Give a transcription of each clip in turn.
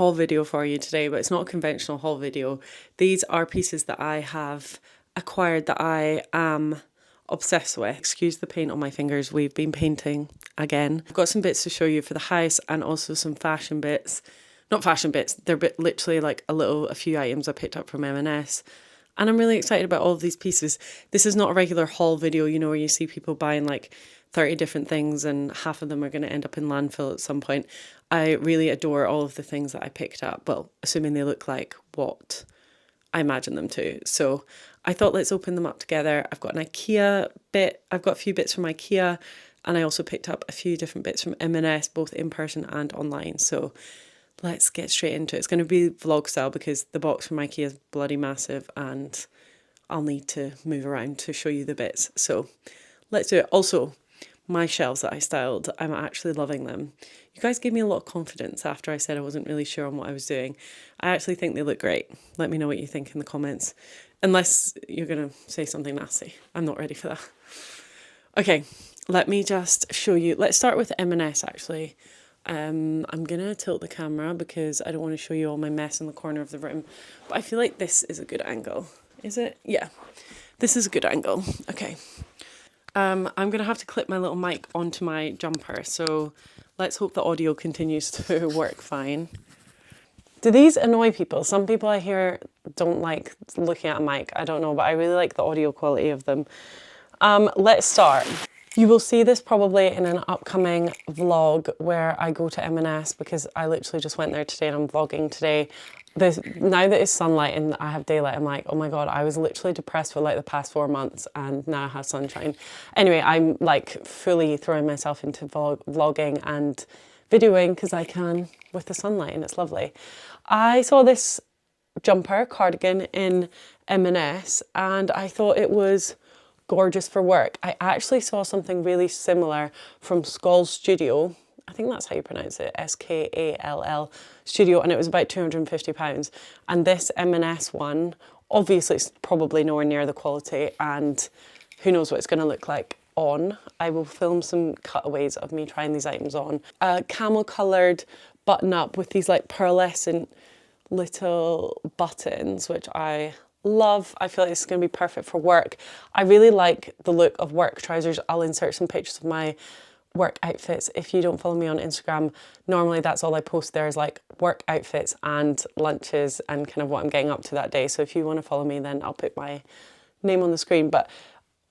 haul video for you today, but it's not a conventional haul video. These are pieces that I have acquired that I am obsessed with. Excuse the paint on my fingers, we've been painting again. I've got some bits to show you for the house and also some fashion bits. Not fashion bits, they're literally like a few items I picked up from M&S. And I'm really excited about all of these pieces. This is not a regular haul video, you know, where you see people buying like 30 different things and half of them are going to end up in landfill at some point. I really adore all of the things that I picked up, well, assuming they look like what I imagine them to. So I thought let's open them up together. I've got an IKEA bit, I've got a few bits from IKEA, and I also picked up a few different bits from M&S, both in person and online. So let's get straight into it. It's going to be vlog style because the box from IKEA is bloody massive and I'll need to move around to show you the bits. So let's do it. Also, my shelves that I styled, I'm actually loving them. You guys gave me a lot of confidence after I said I wasn't really sure on what I was doing. I actually think they look great. Let me know what you think in the comments. Unless you're going to say something nasty. I'm not ready for that. Okay, let me just show you. Let's start with M&S actually. I'm going to tilt the camera because I don't want to show you all my mess in the corner of the room. But I feel like this is a good angle. Is it? Yeah, this is a good angle. Okay. I'm going to have to clip my little mic onto my jumper, so let's hope the audio continues to work fine. Do these annoy people? Some people I hear don't like looking at a mic. I don't know, but I really like the audio quality of them. Let's start. You will see this probably in an upcoming vlog where I go to M&S because I literally just went there today and I'm vlogging today. Now that it's sunlight and I have daylight, I'm like, oh my God, I was literally depressed for like the past 4 months and now I have sunshine. Anyway, I'm like fully throwing myself into vlogging and videoing because I can with the sunlight and it's lovely. I saw this jumper cardigan in M&S and I thought it was gorgeous for work. I actually saw something really similar from Skall Studio. I think that's how you pronounce it, Skall Studio, and it was about £250. And this M&S one, obviously it's probably nowhere near the quality and who knows what it's going to look like on. I will film some cutaways of me trying these items on. A camel coloured button up with these like pearlescent little buttons, which I love. I feel like this is going to be perfect for work. I really like the look of work trousers. I'll insert some pictures of my work outfits. If you don't follow me on Instagram, normally that's all I post there is like work outfits and lunches and kind of what I'm getting up to that day. So if you want to follow me, then I'll put my name on the screen. But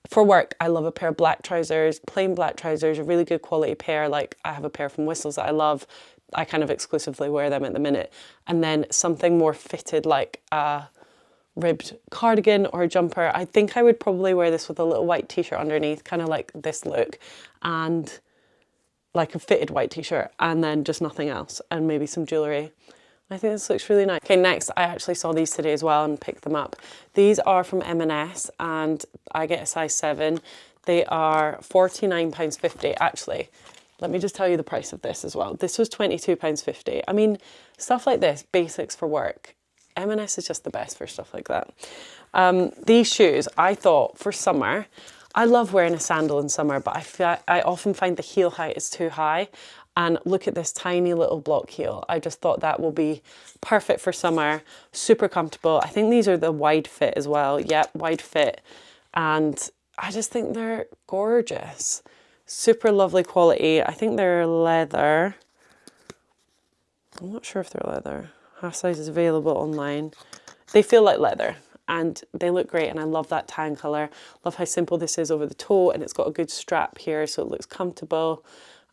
for work, I love a pair of black trousers, plain black trousers, a really good quality pair. Like I have a pair from Whistles that I love. I kind of exclusively wear them at the minute. And then something more fitted like a ribbed cardigan or a jumper. I think I would probably wear this with a little white t-shirt underneath, kind of like this look, and like a fitted white t-shirt and then just nothing else and maybe some jewellery. I think this looks really nice. Okay, next I actually saw these today as well and picked them up. These are from M&S and I get a size 7. They are £49.50 actually. Let me just tell you the price of this as well. This was £22.50. I mean, stuff like this, basics for work. M&S is just the best for stuff like that. These shoes, I thought for summer, I love wearing a sandal in summer, but I often find the heel height is too high. And look at this tiny little block heel. I just thought that will be perfect for summer, super comfortable. I think these are the wide fit as well. Yep, wide fit. And I just think they're gorgeous. Super lovely quality. I think they're leather. I'm not sure if they're leather. Half size is available online. They feel like leather and they look great and I love that tan colour. Love how simple this is over the toe and it's got a good strap here so it looks comfortable.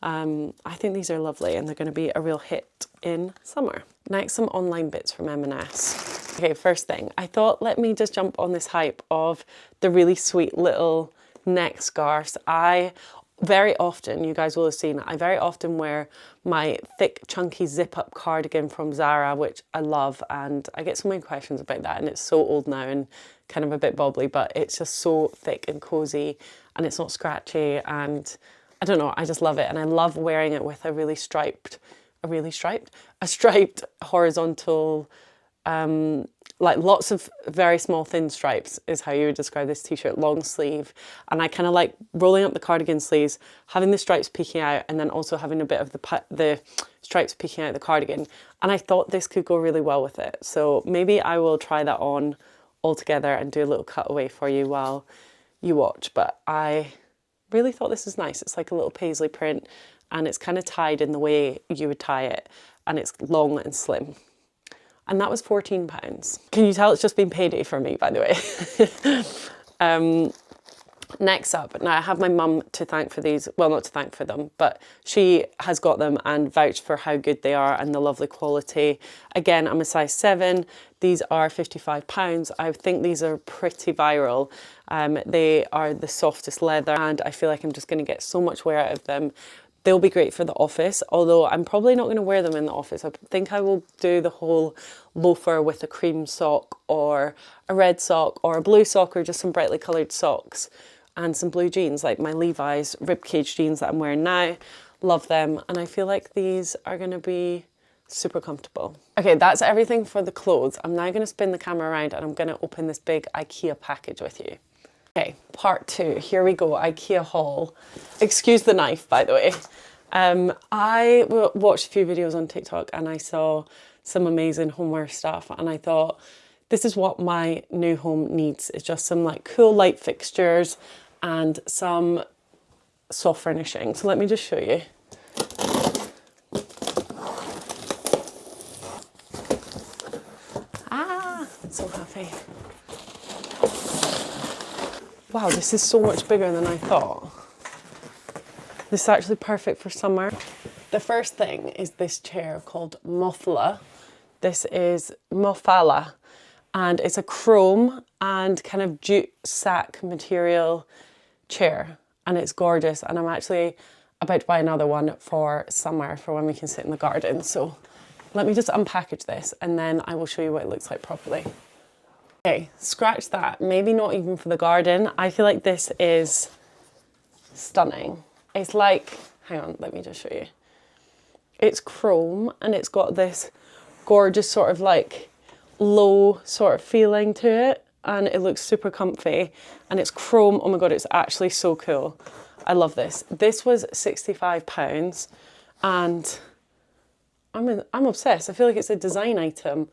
I think these are lovely and they're going to be a real hit in summer. Next, some online bits from M&S. Okay, first thing, I thought let me just jump on this hype of the really sweet little neck scarves. Very often, you guys will have seen, I very often wear my thick, chunky zip-up cardigan from Zara, which I love, and I get so many questions about that, and it's so old now and kind of a bit bobbly, but it's just so thick and cozy, and it's not scratchy, and I don't know, I just love it, and I love wearing it with a striped horizontal like lots of very small thin stripes is how you would describe this t-shirt, long sleeve. And I kind of like rolling up the cardigan sleeves, having the stripes peeking out, and then also having a bit of the stripes peeking out the cardigan. And I thought this could go really well with it. So maybe I will try that on all together and do a little cutaway for you while you watch. But I really thought this is nice. It's like a little paisley print, and it's kind of tied in the way you would tie it, and it's long and slim. And that was £14. Can you tell it's just been payday for me, by the way? Next up, now I have my mum to thank for these. Well, not to thank for them, but she has got them and vouched for how good they are and the lovely quality. Again, I'm a size 7. These are £55. I think these are pretty viral. They are the softest leather, and I feel like I'm just going to get so much wear out of them. They'll be great for the office, although I'm probably not going to wear them in the office. I think I will do the whole loafer with a cream sock or a red sock or a blue sock or just some brightly coloured socks and some blue jeans, like my Levi's ribcage jeans that I'm wearing now. Love them, and I feel like these are going to be super comfortable. Okay, that's everything for the clothes. I'm now going to spin the camera around and I'm going to open this big IKEA package with you. Okay, part 2, here we go, IKEA haul. Excuse the knife, by the way. I watched a few videos on TikTok and I saw some amazing homeware stuff, and I thought, this is what my new home needs. It's just some like cool light fixtures and some soft furnishing. So let me just show you. Ah, I'm so happy. Wow, this is so much bigger than I thought. This is actually perfect for summer. The first thing is this chair called Mothla. This is Mofala, and it's a chrome and kind of jute sack material chair, and it's gorgeous. And I'm actually about to buy another one for summer for when we can sit in the garden. So let me just unpackage this and then I will show you what it looks like properly. Okay, scratch that. Maybe not even for the garden. I feel like this is stunning. It's like, hang on, let me just show you. It's chrome and it's got this gorgeous sort of like low sort of feeling to it, and it looks super comfy, and it's chrome. Oh my God, it's actually so cool. I love this. This was £65 and I'm obsessed. I feel like it's a design item.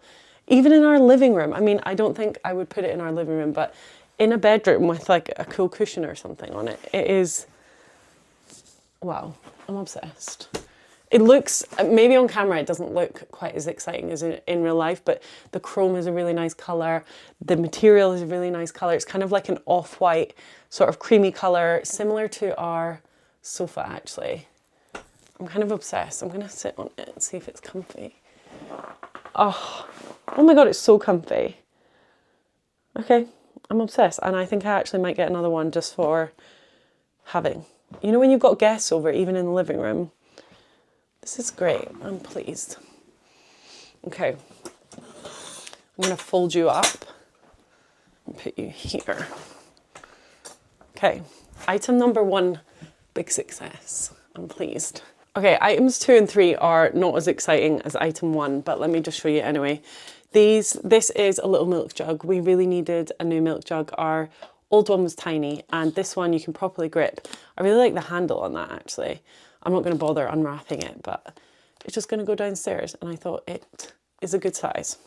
Even in our living room, I mean, I don't think I would put it in our living room, but in a bedroom with like a cool cushion or something on it, it is, wow, I'm obsessed. It looks, maybe on camera it doesn't look quite as exciting as in real life, but the chrome is a really nice colour. The material is a really nice colour. It's kind of like an off-white sort of creamy colour, similar to our sofa actually. I'm kind of obsessed. I'm gonna sit on it and see if it's comfy. Oh my God, it's so comfy. Okay, I'm obsessed, and I think I actually might get another one just for having. You know when you've got guests over, even in the living room? This is great, I'm pleased. Okay, I'm gonna fold you up and put you here. Okay, item number 1, big success. I'm pleased. Okay, items 2 and 3 are not as exciting as item 1, but let me just show you anyway. This is a little milk jug. We really needed a new milk jug. Our old one was tiny, and this one you can properly grip. I really like the handle on that actually. I'm not going to bother unwrapping it, but it's just going to go downstairs, and I thought it is a good size.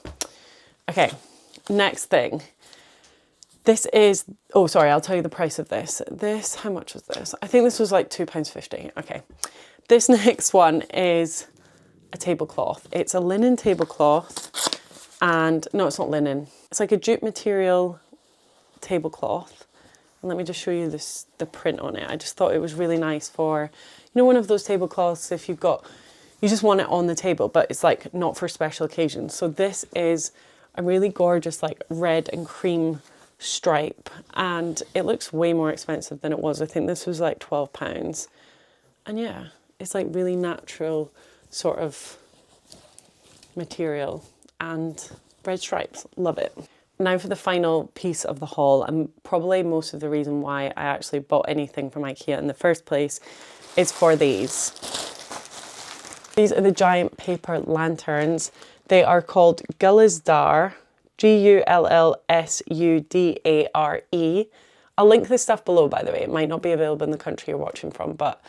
Okay, next thing. This is, oh sorry, I'll tell you the price of this. This, how much was this? I think this was like £2.50. Okay. This next one is a tablecloth. It's a linen tablecloth, and no, it's not linen. It's like a jute material tablecloth. And let me just show you the print on it. I just thought it was really nice for, you know, one of those tablecloths if you've got, you just want it on the table, but it's like not for special occasions. So this is a really gorgeous like red and cream stripe, and it looks way more expensive than it was. I think this was like £12. And yeah, it's like really natural sort of material and red stripes. Love it. Now for the final piece of the haul, and probably most of the reason why I actually bought anything from IKEA in the first place is for these. These are the giant paper lanterns. They are called Gullizdare, Gullsudare. I'll link this stuff below, by the way. It might not be available in the country you're watching from, but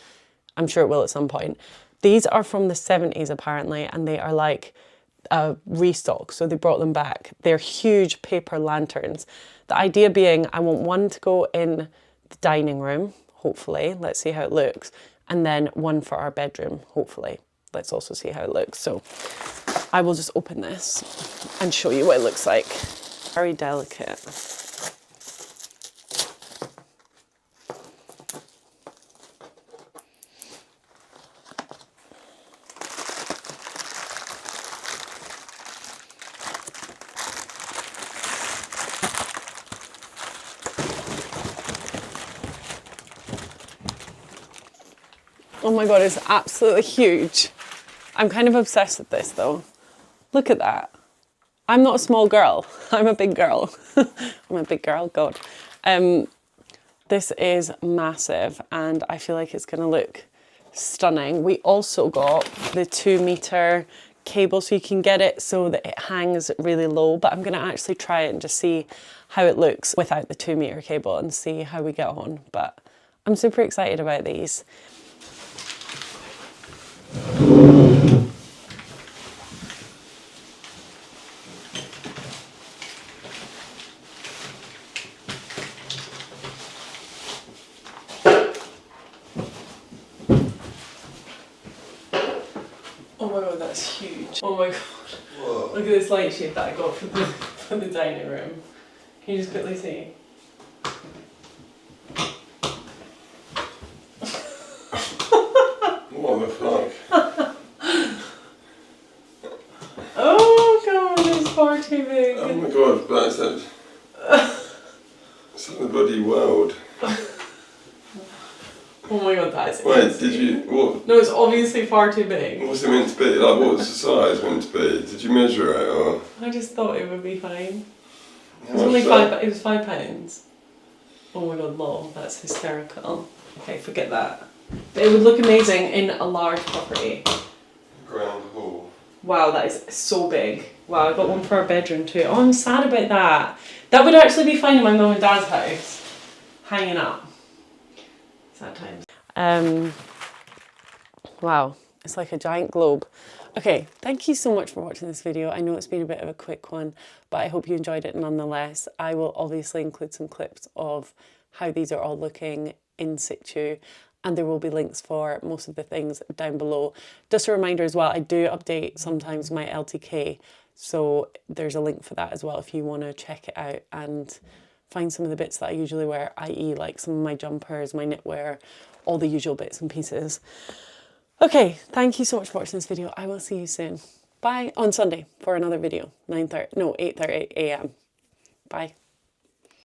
I'm sure it will at some point. These are from the 70s apparently, and they are like a restock, so they brought them back. They're huge paper lanterns. The idea being I want one to go in the dining room, hopefully. Let's see how it looks. And then one for our bedroom, hopefully. Let's also see how it looks. So I will just open this and show you what it looks like. Very delicate. Oh my God, it's absolutely huge. I'm kind of obsessed with this though. Look at that. I'm not a small girl. I'm a big girl. I'm a big girl, God. This is massive and I feel like it's gonna look stunning. We also got the 2-meter cable so you can get it so that it hangs really low, but I'm gonna actually try it and just see how it looks without the 2-meter cable and see how we get on. But I'm super excited about these. Oh my God, that's huge. Oh my God. Whoa. Look at this light shade that I got for the dining room. Can you just quickly see? What the fuck? Oh God, it's far too big. Oh my God, that's it. It's in the bloody world. Oh my God, that's Wait, insane. did you, what? No, it's obviously far too big. What's it meant to be? Like, what's the size meant to be? Did you measure it or? I just thought it would be fine. It How was much only is that? it was £5. Oh my God, lol, that's hysterical. Okay, forget that. But it would look amazing in a large property. Ground hall. Wow, that is so big. Wow, I got one for our bedroom too. Oh, I'm sad about that. That would actually be fine in my mum and dad's house. Hanging up. Sad times. Wow, it's like a giant globe. Okay, thank you so much for watching this video. I know it's been a bit of a quick one, but I hope you enjoyed it nonetheless. I will obviously include some clips of how these are all looking in situ, and there will be links for most of the things down below. Just a reminder as well, I do update sometimes my LTK, so there's a link for that as well if you want to check it out and find some of the bits that I usually wear, i.e. like some of my jumpers, my knitwear, all the usual bits and pieces. Okay, thank you so much for watching this video. I will see you soon. Bye, on Sunday for another video, 8:30 a.m. Bye.